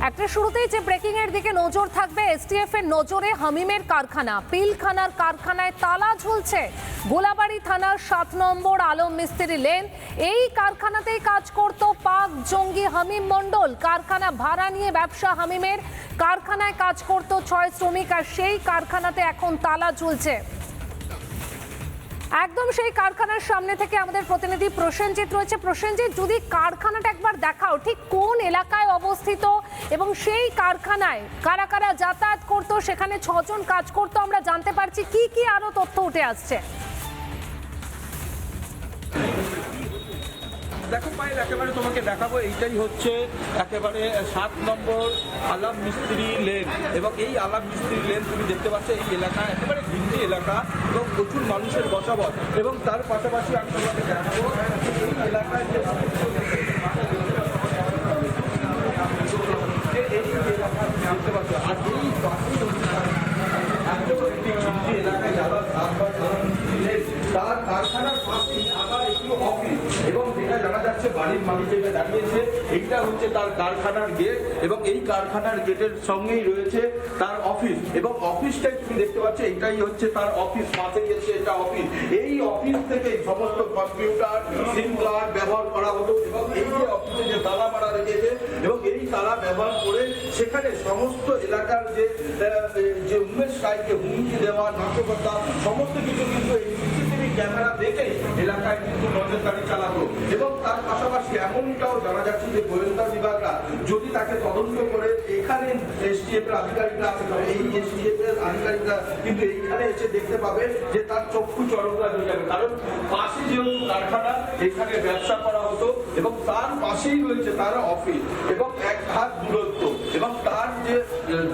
একটা শুরুতেই যে ব্রেকিং এর দিকে নজর থাকবে, এসটিএফ এর নজরে হামিমের কারখানা, পিলখানার কারখানায় তালা ঝুলছে। গোলাবাড়ি থানার 7 নম্বর আলম মিস্ত্রি লেন, এই কারখানাতেই কাজ করত পাক জঙ্গি হামিম মণ্ডল। কারখানা ভাড়া নিয়ে ব্যবসা হামিমের। কারখানায় কাজ করত 6 শ্রমিক, আর সেই কারখানাতে এখন তালা ঝুলছে। একদম সেই কারখানার সামনে থেকে আমাদের প্রতিনিধি প্রসেনজিৎ রয়েছে। প্রসেনজিৎ, যদি কারখানাটা একবার দেখাও, ঠিক কোন এলাকায় অবস্থিত এবং সেই কারখানায় কারা কারা যাতায়াত করতো, সেখানে 6 জন কাজ করতো, আমরা জানতে পারছি কি কি আরো তথ্য উঠে আসছে? দেখো পায়েল, একেবারে তোমাকে দেখাবো, এইটাই হচ্ছে একেবারে 7 নম্বর আলাম মিস্ত্রি লেন। এবং এই আলাম মিস্ত্রি লেন তুমি দেখতে পাচ্ছ, এই এলাকা একেবারে ঘিঞ্জি এলাকা এবং প্রচুর মানুষের বসবাস। এবং তার পাশাপাশি আমি তোমাকে দেখাবো এই এলাকায় যে দেখতে পাচ্ছ, আর এই এলাকায় যারা তার কারখানার পাশেই আবার একটু অফিস, এবং যেটা জানা যাচ্ছে বাড়ির মালিক যেটা দাঁড়িয়েছে, এইটা হচ্ছে তার কারখানার গেট, এবং এই কারখানার গেটের সঙ্গেই রয়েছে তার অফিস। এবং অফিসটাই তুমি দেখতে পাচ্ছ, এইটাই হচ্ছে তার অফিস, পাশেই এসে এটা অফিস। এই অফিস থেকে সমস্ত কম্পিউটার, সিম কার্ড ব্যবহার করা হতো। এবং এই যে অফিসে যে তালা মারা রেখেছে, এবং এই তালা ব্যবহার করে সেখানে সমস্ত এলাকার যে উমেশ রায়কে হুমকি দেওয়া, নাশকতা, সমস্ত কিছু কিন্তু এই সিসিটিভি ক্যামেরা দেখেই এলাকায় কিন্তু নজরদারি চালাতো। এবং তার পাশাপাশি এমনটাও জানা যাচ্ছে যে গোয়েন্দা বিভাগরা যদি তাকে তদন্ত করে, এখানে এসটিএফ এর আধিকারিকরা আছে, এই এসটিএফ এর আধিকারিকরা কিন্তু এইখানে এসে দেখতে পাবে যে তার চক্ষু চরমরা হয়ে যাবে। কারণ পাশে যেহেতু কারখানা, এখানে ব্যবসা করা হতো, এবং তার পাশেই রয়েছে তার অফিস, এবং এক হাত দূরত্ব। এবং তার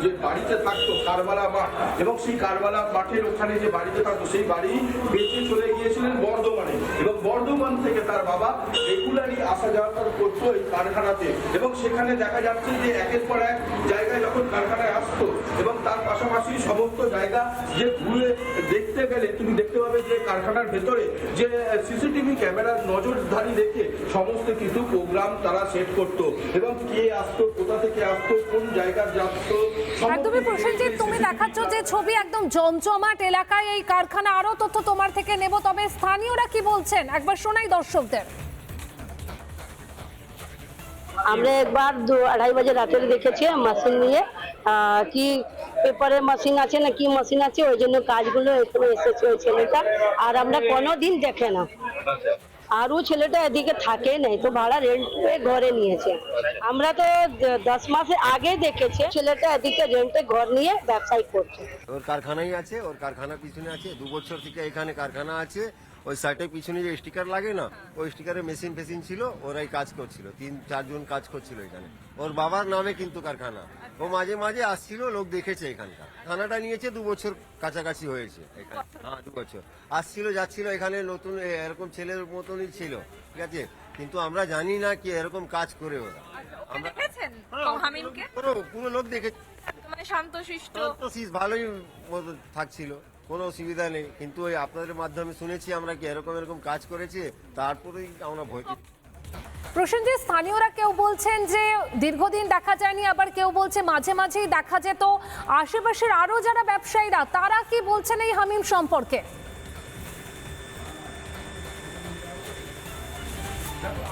যে বাড়িতে থাকতো কারবালা মাঠ, এবং সেই কারবালা মাঠের ওখানে যে বাড়িতে থাকতো, সেই বাড়ি বেঁচে চলে গিয়েছিলেন বর্ধমানে। এবং বর্ধমান থেকে তার বাবা রেগুলারই আসা যাওয়া করতো এই কারখানাতে। এবং সেখানে দেখা যাচ্ছে যে একের পর এক জায়গায় যখন কারখানায় আসতো, এবং তার পাশাপাশি সমস্ত জায়গা যে ঘুরে দেখতে গেলে তুমি দেখতে পাবে যে কারখানার ভেতরে যে সিসিটিভি ক্যামেরার নজরদারি রেখে সমস্ত কিছু প্রোগ্রাম তারা সেট করতো, এবং কে আসতো, কোথা থেকে আসতো, কোন জায়গায় যাচ্তো। একদমই প্রসেনজিৎ, তুমি দেখাচ্ছ যে ছবি একদম জমজমাট এলাকায় এই কারখানা। আরো তথ্য তোমার থেকে নেব, তবে স্থানীয়রা কি বলছেন একবার শোনাই দর্শকদের। আমরা একবার 2-2:30 বাজে রাতে দেখেছি মেশিন নিয়ে, কি পেপারের মেশিন আছে না কি মেশিন আছে, ওই জন্য কাজগুলো এখানে এসেছে ওই ছেলেটা। আর আমরা কোনোদিন দেখে না, আর ও ছেলেটা এদিকে থাকে নাই, তো ভাড়া রেন্টে ঘরে নিয়েছে। আমরা তো 10 মাস আগে দেখেছি ছেলেটা এদিকে রেন্টে ঘর নিয়ে ব্যবসায় করছে। ওর কারখানাই আছে, ওর কারখানার পিছনে আছে, 2 বছর থেকে এখানে কারখানা আছে। ওই সাইটের পিছনে যে স্টিকার লাগে না, ওই স্টিকারের মেশিন ফেসিন ছিল, ওরাই কাজ করছিল, 3-4 জন কাজ করছিল এখানে। ওর বাবার নামে কিন্তু কারখানা। ও মাঝে মাঝে আসছিল, লোক দেখেছে এখানকার। থানাটা নিয়েছে 2 বছর কাছাকাছি হয়েছে এখানে। হ্যাঁ, 2 বছর আসছিল যাচ্ছিল এখানে। নতুন এরকম ছেলের মতনই ছিল, ঠিক আছে, কিন্তু আমরা জানি না কি এরকম কাজ করে ওরা। আমরা পুরো লোক দেখেছি, শান্তশিষ্ট ভালোই থাকছিল, কোনো অসুবিধা নেই। কিন্তু ওই আপনাদের মাধ্যমে শুনেছি আমরা কি এরকম কাজ করেছে, তারপরেই আমরা ভয় পেয়েছি। প্রসেনজিৎ, স্থানীয়রা কেউ বলছেন যে দীর্ঘদিন দেখা যায়নি, আবার কেউ বলছে মাঝে মাঝেই দেখা যেত। আশেপাশের আরো যারা ব্যবসায়ীরা, তারা কি বলছেন এই হামিম সম্পর্কে?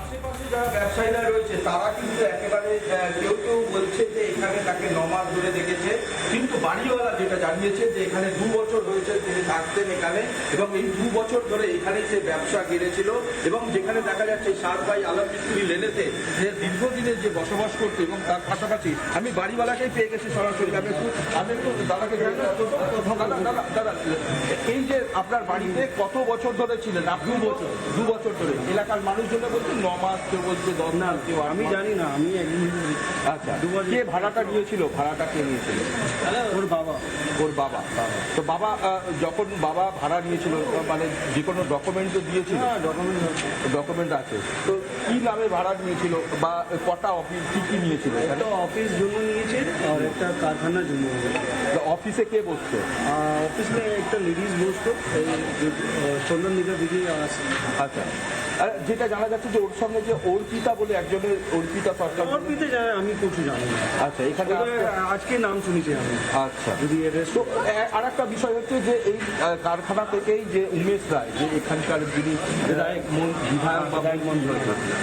আশেপাশে যারা ব্যবসায়ীরা রয়েছে তারা কিন্তু একেবারে কেউ কেউ বলছে যে এখানে তাকে 9 মাস ধরে দেখেছে, কিন্তু বাড়িওয়ালা যেটা জানিয়েছে যে এখানে 2 বছর হয়েছে তিনি থাকতেন এখানে, এবং এই 2 বছর ধরে এখানে সে ব্যবসা গেড়েছিল। এবং যেখানে দেখা যাচ্ছে 7 ভাই আলম মিস্ত্রি লেনেতে যে দীর্ঘদিনের যে বসবাস করতো, এবং তার পাশাপাশি আমি বাড়িওয়ালাকেই পেয়ে গেছি সরাসরি। আমি একটু দাদাকে দাদা, এই যে আপনার বাড়িতে কত বছর ধরে ছিলেন? 2 বছর ধরে। এলাকার মানুষজন বলছে 9 মাস, কেউ বলছে 10 মাস, কেউ আমি জানি না, আমি একদিন। আচ্ছা, কে ভাড়াটা নিয়েছিল? ভাড়াটা কে নিয়েছিল? ওর বাবা। ওর বাবা। তো বাবা যখন বাবা ভাড়া নিয়েছিল, মানে যে কোনো ডকুমেন্ট তো দিয়েছিল? ডকুমেন্ট আছে। তো কি নামে ভাড়া নিয়েছিল, বা কটা অফিস কি কি নিয়েছিল? একটা অফিস জন্য নিয়েছে, আর একটা কারখানার জন্য হবে। অফিসে কে বসতো? অফিসে একটা লেডিস বসতো, চন্দন দিঘা দিদি আছে। আচ্ছা, আর যেটা জানা যাচ্ছে যে ওর সঙ্গে যে অর্পিতা বলে একজনের, অর্পিতা সরকার। অর্পিতে যায় আমি কিছু জানি না। আচ্ছা, এখানে আজকে নাম শুনেছি আমি। আচ্ছা, যদি arrest- তো আর একটা বিষয় হচ্ছে যে এই কারখানা থেকেই যে উমেশ রায়, যে এখানকার যিনি বিধায়ক মন্ত্রী,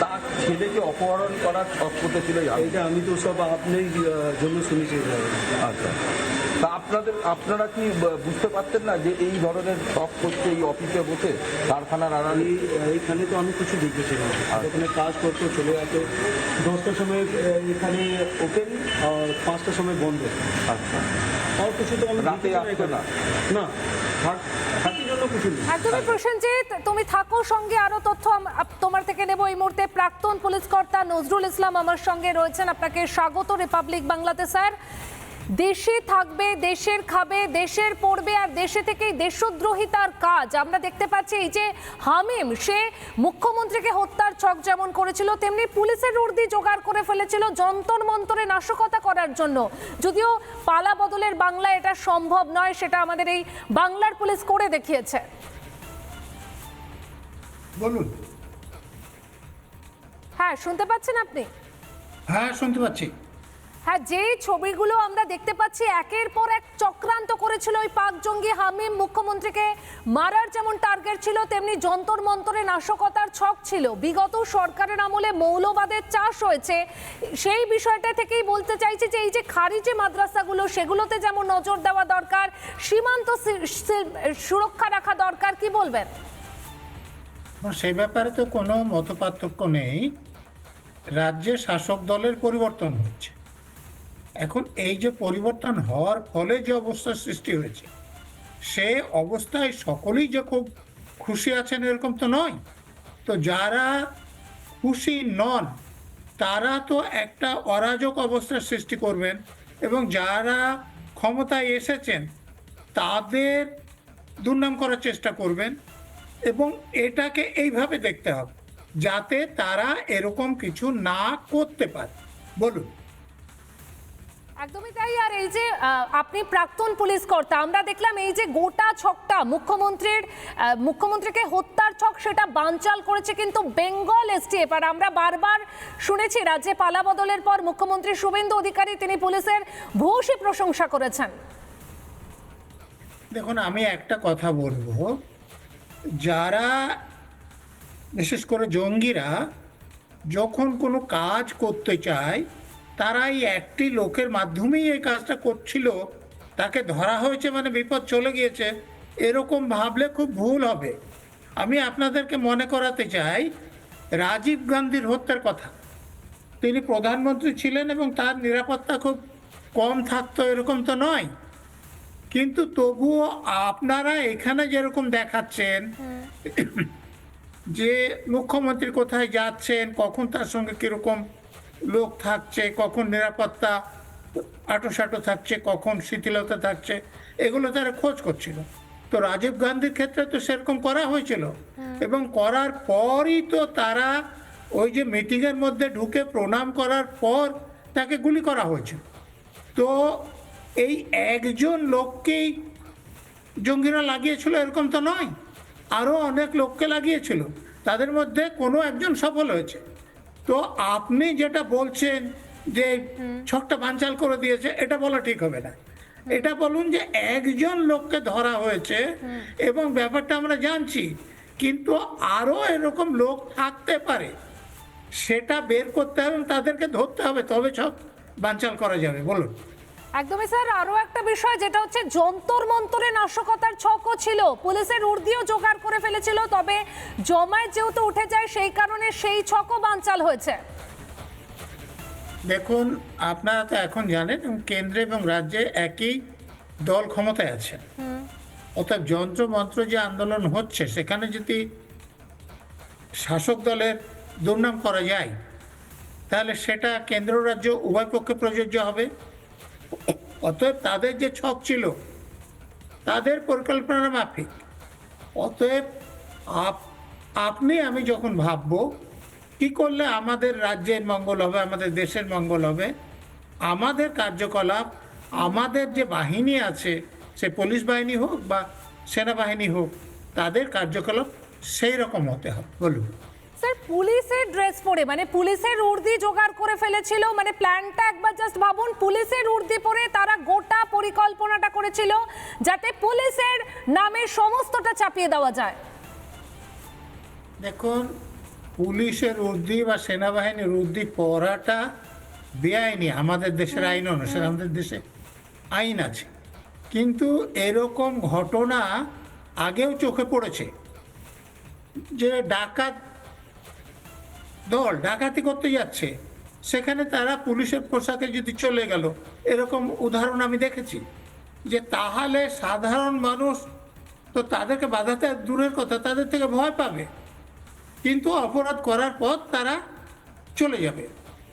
তার ছেলেকে অপহরণ করার ছক করতেছিল। এইটা আমি তো সব আপনার জন্য শুনেছি। আচ্ছা, তা আপনারা কি বুঝতে পারতেন না যে এই ধরনের ছক করছে এই অফিসে বসে কারখানার আড়ালে? এইখানে তো আমি কিছু দেখেছিলাম, ওখানে কাজ করতো, চলে যেত 10টার সময় এখানে ওপেন আর 5টার সময় বন্ধ। আচ্ছা, আর কিছু তো আমি রাতে দেখতে আসতো না? না, থাকার জন্য কিছু নেই। একদমই প্রসেনজিৎ, তুমি থাকো, সঙ্গে আরো তথ্য তোমার থেকে নেব এই মুহূর্তে। প্রাক্তন পুলিশ কর্তা নজরুল ইসলাম আমার সঙ্গে রয়েছেন। আপনাকে স্বাগত রিপাবলিক বাংলাতে। স্যার, দেশে থাকবে, দেশের খাবে, দেশের পড়বে, আর দেশে থেকেই দেশদ্রোহিতার কাজ আমরা দেখতে পাচ্ছি। এই যে হামিম, সে মুখ্যমন্ত্রীকে হত্যার ছক যেমন করেছিল, তেমনি পুলিশের উর্দি জোগাড় করে ফেলেছিল যন্তর মন্তরে নাশকতা করার জন্য। যদিও পালা বদলের বাংলা এটা সম্ভব নয়, সেটা আমাদের এই বাংলার পুলিশ করে দেখিয়েছে। বলুন। হ্যাঁ, শুনতে পাচ্ছেন আপনি? হ্যাঁ, শুনতে পাচ্ছি। হ্যাঁ, যে ছবিগুলো আমরা দেখতে পাচ্ছি, একের পর এক চক্রান্ত করেছিল ওই পাক জঙ্গি হামিম। মুখ্যমন্ত্রীকে মারার যেমন টার্গেট ছিল, তেমনি যন্তর মন্তরে নাশকতার ছক ছিল। বিগত সরকারের আমলে মৌলবাদের চাষ হয়েছে, সেই বিষয়টা থেকেই বলতে চাইছি যে এই যে খারিজি মাদ্রাসাগুলো, সেগুলোতে যেমন নজর দেওয়া দরকার, সীমান্ত সুরক্ষা রাখা দরকার, কি বলবেন? সেই ব্যাপারে তো কোনো মতপার্থক্য নেই। রাজ্যে শাসক দলের পরিবর্তন হচ্ছে। এখন এই যে পরিবর্তন হওয়ার ফলে যে অবস্থার সৃষ্টি হয়েছে, সে অবস্থায় সকলেই যে খুব খুশি আছেন এরকম তো নয়। তো যারা খুশি নন তারা তো একটা অরাজক অবস্থার সৃষ্টি করবেন, এবং যারা ক্ষমতায় এসেছেন তাদের দুর্নাম করার চেষ্টা করবেন। এবং এটাকে এইভাবে দেখতে হবে যাতে তারা এরকম কিছু না করতে পারে। বলুন। একদমই তাই। আর এই যে আপনি প্রাক্তন পুলিশ কর্তা, আমরা দেখলাম এই যে গোটা ছকটা মুখ্যমন্ত্রীকে হত্যার ছক, সেটা বানচাল করেছে কিন্তু বেঙ্গল এসটিএফ। আর আমরা বারবার শুনেছি রাজ্যে পালা বদলের পর মুখ্যমন্ত্রী শুভেন্দু অধিকারী তিনি পুলিশের ভূয়সী প্রশংসা করেছেন। দেখুন, আমি একটা কথা বলবো, যারা বিশেষ করে জঙ্গিরা যখন কোনো কাজ করতে চায়, তারা এই একটি লোকের মাধ্যমেই এই কাজটা করছিল, তাকে ধরা হয়েছে মানে বিপদ চলে গিয়েছে, এরকম ভাবলে খুব ভুল হবে। আমি আপনাদেরকে মনে করাতে চাই রাজীব গান্ধীর হত্যার কথা। তিনি প্রধানমন্ত্রী ছিলেন এবং তার নিরাপত্তা খুব কম থাকতো এরকম তো নয়, কিন্তু তবুও আপনারা এখানে যেরকম দেখাচ্ছেন যে মুখ্যমন্ত্রী কোথায় যাচ্ছেন, কখন তার সঙ্গে কীরকম লোক থাকছে, কখন নিরাপত্তা আটোসাটো থাকছে, কখন শিথিলতা থাকছে, এগুলো তারা খোঁজ করছিল। তো রাজীব গান্ধীর ক্ষেত্রে তো সেরকম করা হয়েছিল, এবং করার পরই তো তারা ওই যে মিটিংয়ের মধ্যে ঢুকে প্রণাম করার পর তাকে গুলি করা হয়েছিল। তো এই একজন লোককেই জঙ্গিরা লাগিয়েছিল এরকম তো নয়, আরও অনেক লোককে লাগিয়েছিল, তাদের মধ্যে কোনো একজন সফল হয়েছে। তো আপনি যেটা বলছেন যে ছকটা বানচাল করে দিয়েছে, এটা বলা ঠিক হবে না। এটা বলুন যে একজন লোককে ধরা হয়েছে এবং ব্যাপারটা আমরা জানছি, কিন্তু আরও এরকম লোক থাকতে পারে, সেটা বের করতে হবে এবং তাদেরকে ধরতে হবে, তবে ছক বানচাল করা যাবে। বলুন। একদমই স্যার, আরো একটা বিষয় যেটা হচ্ছে যন্তর মন্তরে নাশকতার ছকও ছিল, পুলিশের উর্দিও জোগাড় করে ফেলেছিল, তবে জমায়েত যেহেতু উঠে যায় সেই কারণে সেই ছকও বানচাল হয়েছে। দেখুন, আপনারা তো এখন জানেন কেন্দ্রে এবং রাজ্যে একই দল ক্ষমতায় আছে, অর্থাৎ যন্ত্র মন্ত্র যে আন্দোলন হচ্ছে সেখানে যদি শাসক দলের দুর্নাম করা যায় তাহলে সেটা কেন্দ্র রাজ্য উভয় পক্ষে প্রযোজ্য হবে। অতএব তাদের যে ছক ছিল তাদের পরিকল্পনা মাফিক। অতএব আপনি আমি যখন ভাববো কি করলে আমাদের রাজ্যের মঙ্গল হবে, আমাদের দেশের মঙ্গল হবে, আমাদের কার্যকলাপ আমাদের যে বাহিনী আছে, সে পুলিশ বাহিনী হোক বা সেনাবাহিনী হোক, তাদের কার্যকলাপ সেই রকম হতে হবে। বলুন। স্যার, পুলিশের ড্রেস পরে, মানে পুলিশের উর্দি জোগাড় করে ফেলেছিল, মানে প্ল্যানটা একবার জাস্ট ভাবুন, পুলিশের উর্দি পরে তারা গোটা পরিকল্পনাটা করেছিল যাতে পুলিশের নামে সমস্তটা চাপিয়ে দেওয়া যায়। দেখুন, পুলিশের উর্দি বা সেনাবাহিনীর উর্দি পরাটা বেআইনি, আমাদের দেশের আইন অনুসারে। আমাদের দেশে আইন আছে, কিন্তু এরকম ঘটনা আগেও চোখে পড়েছে যে ডাকাত দল ডাকাতি করতে যাচ্ছে, সেখানে তারা পুলিশের পোশাকে যদি চলে গেল, এরকম উদাহরণ আমি দেখেছি। যে তাহলে সাধারণ মানুষ তো তাদেরকে বাধাতে দূরের কথা, তাদের থেকে ভয় পাবে, কিন্তু অপরাধ করার পর তারা চলে যাবে।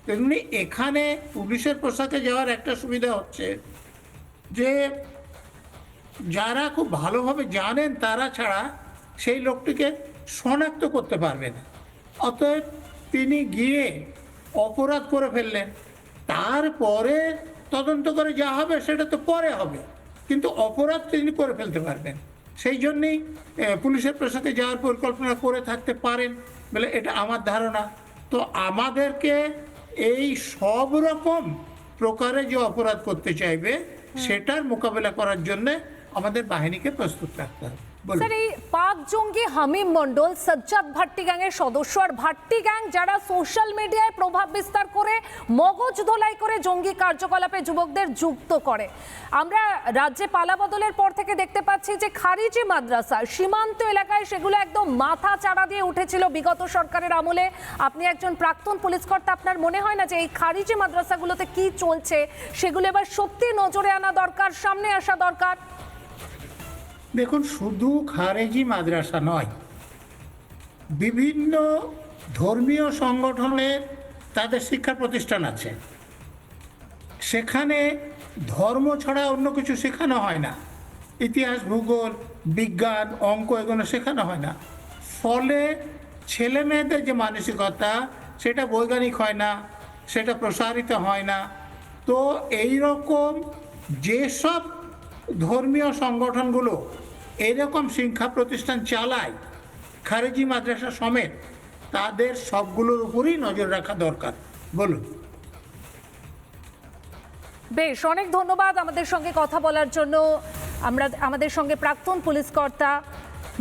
তেমনি এখানে পুলিশের পোশাকে যাওয়ার একটা সুবিধা হচ্ছে যে যারা খুব ভালোভাবে জানেন তারা ছাড়া সেই লোকটিকে শনাক্ত করতে পারবে না। অতএব তিনি গিয়ে অপরাধ করে ফেললেন, তারপরে তদন্ত করে যা হবে সেটা তো পরে হবে, কিন্তু অপরাধ তিনি করে ফেলতে পারবেন। সেই জন্যেই পুলিশের পোশাকে যাওয়ার পরিকল্পনা করে থাকতে পারেন বলে এটা আমার ধারণা। তো আমাদেরকে এই সব রকম প্রকারে যে অপরাধ করতে চাইবে সেটার মোকাবেলা করার জন্য আমাদের বাহিনীকে প্রস্তুত রাখতে হবে। স্যার, এই পাক জঙ্গি হামিম মন্ডল সাজ্জাদ ভাট্টি গ্যাংয়ের সদস্য, আর ভাট্টি গ্যাং যারা সোশ্যাল মিডিয়ায় প্রভাব বিস্তার করে মগজ ধোলাই করে জঙ্গি কার্যকলাপে যুবকদের যুক্ত করে। আমরা রাজ্যে পালাবদলের পর থেকে দেখতে পাচ্ছি যে খারিজি মাদ্রাসা সীমান্ত এলাকায় সেগুলো একদম মাথা চাড়া দিয়ে উঠেছিল বিগত সরকারের আমলে। আপনি একজন প্রাক্তন পুলিশ কর্তা, আপনার মনে হয় না যে এই খারিজি মাদ্রাসাগুলোতে কি চলছে সেগুলো এবার সত্যি নজরে আনা দরকার, সামনে আসা দরকার? দেখুন, শুধু খারেজি মাদ্রাসা নয়, বিভিন্ন ধর্মীয় সংগঠনের তাদের শিক্ষা প্রতিষ্ঠান আছে, সেখানে ধর্ম ছাড়া অন্য কিছু শেখানো হয় না। ইতিহাস, ভূগোল, বিজ্ঞান, অঙ্ক এগুলো শেখানো হয় না। ফলে ছেলে মেয়েদের যে মানসিকতা সেটা বৈজ্ঞানিক হয় না, সেটা প্রসারিত হয় না। তো এই রকম যেসব ধর্মীয় সংগঠনগুলো এরকম শিক্ষা প্রতিষ্ঠান চালায়, খারেজি মাদ্রাসা সমেত, তাদের সবগুলোর উপরই নজর রাখা দরকার। বলুন। বেশ, অনেক ধন্যবাদ আমাদের সঙ্গে কথা বলার জন্য। আমাদের সঙ্গে প্রাক্তন পুলিশ কর্তা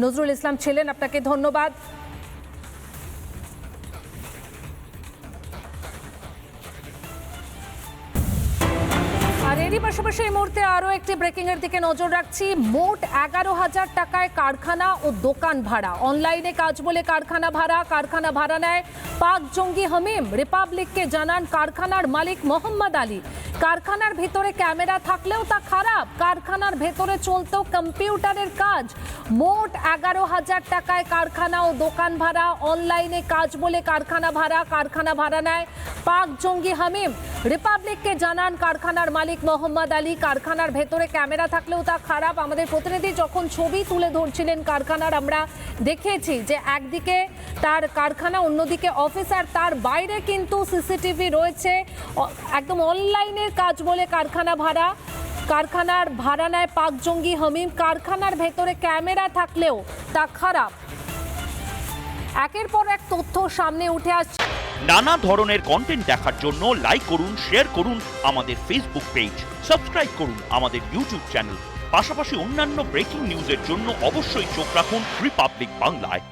নজরুল ইসলাম ছিলেন, আপনাকে ধন্যবাদ। আর এরই পাশাপাশি এই মুহূর্তে আরও একটি ব্রেকিং এর দিকে নজর রাখছি। মোট 11,000 টাকায় কারখানা ও দোকান ভাড়া, অনলাইনে কাজ বলে কারখানা ভাড়া নেয় পাক জঙ্গি হামিম। রিপাবলিককে জানান কারখানার মালিক মোহাম্মদ আলী। কারখানার ভিতরে ক্যামেরা থাকলেও তা খারাপ, কারখানার ভেতরে চলতো কম্পিউটারের কাজ। মোট 11,000 টাকায় কারখানা ও দোকান ভাড়া, অনলাইনে কাজ বলে কারখানা ভাড়া নেয় পাক জঙ্গি হামিম। রিপাবলিককে জানান কারখানার মালিক মোহাম্মদ আলী। কারখানার ভেতরে ক্যামেরা থাকলেও তা খারাপ। আমাদের প্রতিনিধি যখন ছবি তুলে ধরছিলেন কারখানার, আমরা দেখেছি যে একদিকে তার কারখানা, অন্যদিকে অফিস, আর তার বাইরে কিন্তু সিসিটিভি রয়েছে। একদম অনলাইনের কাজ বলে কারখানার ভাড়া নেয় পাক জঙ্গি হামিম। কারখানার ভেতরে ক্যামেরা থাকলেও তা খারাপ। একের পর এক তথ্য সামনে উঠে আসছে। নানা ধরনের কন্টেন্ট দেখার জন্য লাইক করুন, শেয়ার করুন আমাদের ফেসবুক পেজ, সাবস্ক্রাইব করুন আমাদের ইউটিউব চ্যানেল। পাশাপাশি অন্যান্য ব্রেকিং নিউজের জন্য অবশ্যই চোখ রাখুন রিপাবলিক বাংলায়।